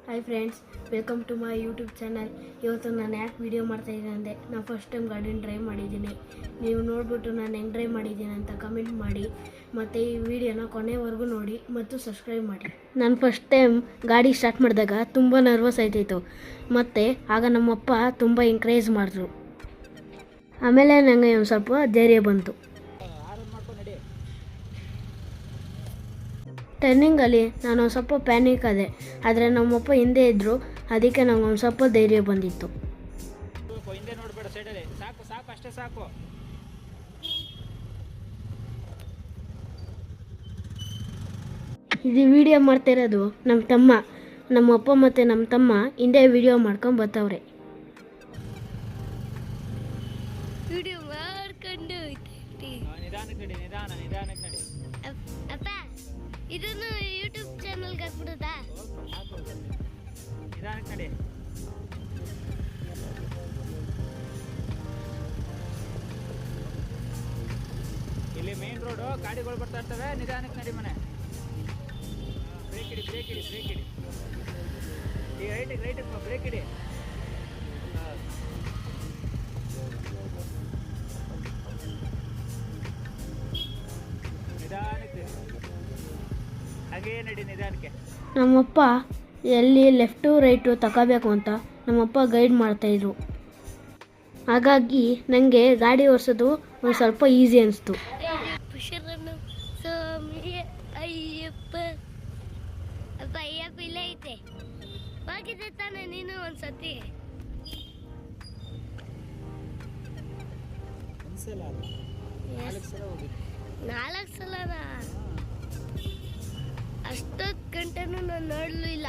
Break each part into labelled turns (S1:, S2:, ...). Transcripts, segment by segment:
S1: Hi friends, welcome to my YouTube channel. ಇವತ್ತು ನಾನು ಯಾಕೆ ವೀಡಿಯೋ ಮಾಡ್ತಾಯಿದ್ದೀನಿ ಅಂದರೆ ನಾನು ಫಸ್ಟ್ ಟೈಮ್ ಗಾಡಿನ ಡ್ರೈವ್ ಮಾಡಿದ್ದೀನಿ. ನೀವು ನೋಡಿಬಿಟ್ಟು ನಾನು ಹೆಂಗೆ ಡ್ರೈವ್ ಮಾಡಿದ್ದೀನಿ ಅಂತ ಕಮೆಂಟ್ ಮಾಡಿ, ಮತ್ತು ಈ ವಿಡಿಯೋನ ಕೊನೆವರೆಗೂ ನೋಡಿ ಮತ್ತು ಸಬ್ಸ್ಕ್ರೈಬ್ ಮಾಡಿ. ನಾನು ಫಸ್ಟ್ ಟೈಮ್ ಗಾಡಿ ಸ್ಟಾರ್ಟ್ ಮಾಡಿದಾಗ ತುಂಬ ನರ್ವಸ್ ಆಯ್ತಾಯಿತ್ತು. ಮತ್ತು ಆಗ ನಮ್ಮಪ್ಪ ತುಂಬ ಎಂಕರೇಜ್ ಮಾಡಿದ್ರು. ಆಮೇಲೆ ನನಗೆ ಒಂದು ಸ್ವಲ್ಪ ಧೈರ್ಯ ಬಂತು. ಟರ್ನಿಂಗಲ್ಲಿ ನಾನು ಒಂದು ಸ್ವಲ್ಪ ಪ್ಯಾನಿಕ್ ಆದೆ, ಆದರೆ ನಮ್ಮಪ್ಪ ಹಿಂದೆ ಇದ್ದರು, ಅದಕ್ಕೆ ನಂಗೆ ಒಂದು ಸ್ವಲ್ಪ ಧೈರ್ಯ ಬಂದಿತ್ತು. ಇದು ವಿಡಿಯೋ ಮಾಡ್ತಿರೋದು ನಮ್ಮ ತಮ್ಮ. ನಮ್ಮಪ್ಪ ಮತ್ತು ನಮ್ಮ ತಮ್ಮ ಹಿಂದೆ ವಿಡಿಯೋ ಮಾಡ್ಕೊಂಡು ಬರ್ತಾವ್ರೆ.
S2: ಇದನ್ನು ಯೂಟ್ಯೂಬ್ ಚಾನಲ್ಗೆ ಹಾಕ್ಬಿಡುತ್ತಾ?
S3: ನಿಧಾನಕ್ಕೆ ನಡಿ. ಇಲ್ಲಿ ಮೇನ್ ರೋಡು, ಗಾಡಿಗಳು ಬರ್ತಾ ಇರ್ತವೆ. ನಿಧಾನಕ್ಕೆ ನಡಿ ಮನೆ. ಬ್ರೇಕ್ ಇಡಿ, ಬ್ರೇಕ್ ಇಡಿ, ಬ್ರೇಕ್ ಇಡಿ. ಈ ರೈಟಿಗೆ ರೈಟಿಗೆ ಬ್ರೇಕ್ ಇಡಿ. ನಿಧಾನಕ್ಕೆ ಹಾಗೇ ನಡಿ, ನಿಧಾನಕ್ಕೆ.
S1: ನಮ್ಮಪ್ಪ ಎಲ್ಲಿ ಲೆಫ್ಟು ರೈಟು ತಗೋಬೇಕು ಅಂತ ನಮ್ಮಪ್ಪ ಗೈಡ್ ಮಾಡ್ತಾಯಿದ್ರು. ಹಾಗಾಗಿ ನನಗೆ ಗಾಡಿ ಓಡಿಸೋದು ಒಂದು ಸ್ವಲ್ಪ ಈಸಿ ಅನಿಸ್ತು.
S2: ಅಯ್ಯಪ್ಪ ಅಪ್ಪ, ಅಯ್ಯಪ್ಪ ಇಲ್ಲೇ ಐತೆ. ಹೋಗಿದ್ದೆ ತಾನೆ ನೀನು ಒಂದ್ಸತಿ? ನಾಲ್ಕು ಸಲನಾ? ಅಷ್ಟೊತ್ತು ಗಂಟೆನೂ ನಾನು ನೋಡಲೂ ಇಲ್ಲ.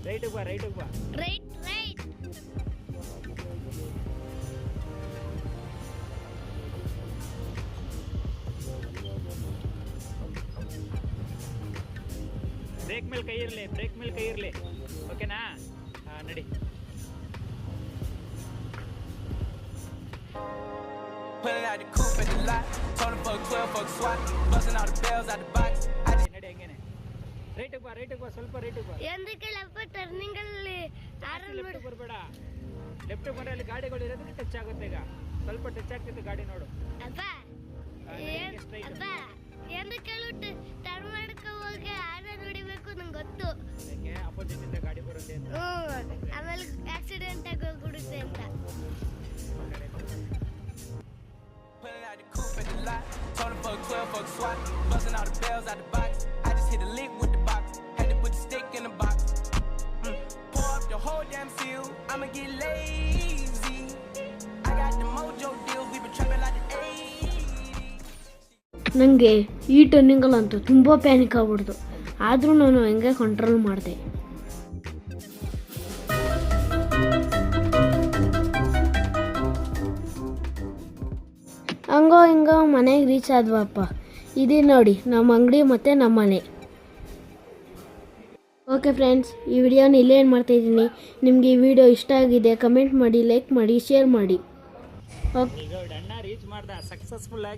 S3: ರೈಟಿಗೆ ಬಾ, ರೈಟಿಗೆ ಬಾ.
S2: Right right.
S3: ಬ್ರೇಕ್ ಮೇಲೆ ಕೈ ಇರಲಿ, ಬ್ರೇಕ್ ಮೇಲೆ ಕೈ ಇರಲಿ. ಓಕೆನಾ? ನಡಿ. ನಡಿ ಹಂಗೇನೆ. ರೈಟಿಗೆ ಬಾ, ರೈಟಿಗೆ ಬಾ, ಸ್ವಲ್ಪ ರೈಟಿಗೆ ಬಾ.
S2: ಎಂದಕ್ಕೆ ಲೆಫ್ಟ್ ಟರ್ನಿಂಗ್ ಅಲ್ಲಿ
S3: ಲೆಫ್ಟ್ ಬರಬೇಡ. ಲೆಫ್ಟ್ ಬಂದ್ರೆ ಅಲ್ಲಿ ಗಾಡಿಗಳು ಇರೋದಕ್ಕೆ ಟಚ್ ಆಗುತ್ತೆ. ಈಗ ಸ್ವಲ್ಪ ಟಚ್ ಆಗ್ತಿತ್ತು ಗಾಡಿ, ನೋಡು.
S2: ಅಪ್ಪ ಅಪ್ಪ, ಎಂದಕ್ಕೆ ಟರ್ನ್ ಮಾಡ್ಕೊ ಹೋಗಿ ಆನೆ ನೋಡಿಬೇಕು, ನಂಗೆ ಗೊತ್ತು.
S3: ಅದಕ್ಕೆ ಅಪೋಸಿಟ್ ಇಂದ ಗಾಡಿ ಬರುತ್ತೆ ಅಂತ.
S2: ಆಮೇಲೆ ಆಕ್ಸಿಡೆಂಟ್ ಆಗಿ ಹೋಗ್ಬಿಡುತ್ತೆ ಅಂತ.
S1: ನನಗೆ ಈ ಟರ್ನಿಂಗಲ್ಲಂತೂ ತುಂಬ ಪ್ಯಾನಿಕ್ ಆಗ್ಬಿಡ್ತು. ಆದರೂ ನಾನು ಹೆಂಗೆ ಕಂಟ್ರೋಲ್ ಮಾಡಿದೆ. ಹಂಗೋ ಹಿಂಗೋ ಮನೆಗೆ ರೀಚ್ ಆದ್ವಪ್ಪ. ಇದೇ ನೋಡಿ ನಮ್ಮ ಅಂಗಡಿ ಮತ್ತು ನಮ್ಮ ಮನೆ. ಓಕೆ ಫ್ರೆಂಡ್ಸ್, ಈ ವಿಡಿಯೋನ ಇಲ್ಲೇ ಏನು ಮಾಡ್ತಾಯಿದ್ದೀನಿ. ನಿಮಗೆ ಈ ವಿಡಿಯೋ ಇಷ್ಟ ಆಗಿದೆ ಕಮೆಂಟ್ ಮಾಡಿ, ಲೈಕ್ ಮಾಡಿ, ಶೇರ್ ಮಾಡಿ.
S3: ಈಗ ಅಣ್ಣ ರೀಚ್ ಮಾಡ್ದ ಸಕ್ಸಸ್ಫುಲ್ ಆಗಿ.